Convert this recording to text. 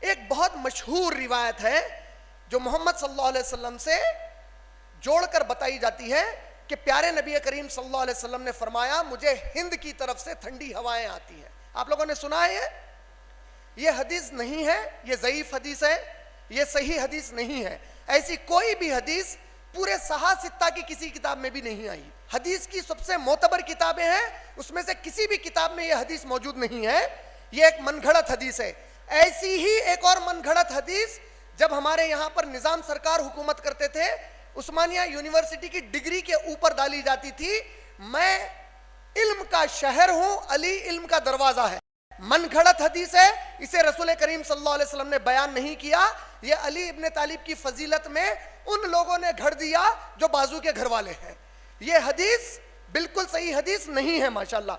एक बहुत मशहूर रिवायत है जो मोहम्मद सल्लल्लाहु अलैहि वसल्लम से जोड़कर बताई जाती है कि प्यारे नबी करीम सल्लल्लाहु अलैहि वसल्लम ने फरमाया, मुझे हिंद की तरफ से ठंडी हवाएं आती हैं। आप लोगों ने सुना है ये हदीस नहीं है, ये ज़ईफ हदीस है, ये सही हदीस नहीं है। ऐसी कोई भी हदीस पूरे सहा सित्ता की किसी किताब में भी नहीं आई। हदीस की सबसे मोतबर किताबें हैं, उसमें से किसी भी किताब में यह हदीस मौजूद नहीं है। यह एक मनगढ़ंत हदीस है। ऐसी ही एक और मनगढ़ंत हदीस जब हमारे यहाँ पर निजाम सरकार हुकूमत करते थे, उस्मानिया यूनिवर्सिटी की डिग्री के ऊपर डाली जाती थी, मैं इल्म का शहर हूं, अली इल्म का दरवाजा है। मनगढ़ंत हदीस है, इसे रसूल करीम सल्लल्लाहु अलैहि वसल्लम ने बयान नहीं किया। यह अली इब्ने तालिब की फजीलत में उन लोगों ने घर दिया जो बाजू के घर वाले हैं। यह हदीस बिल्कुल सही हदीस नहीं है माशाल्लाह।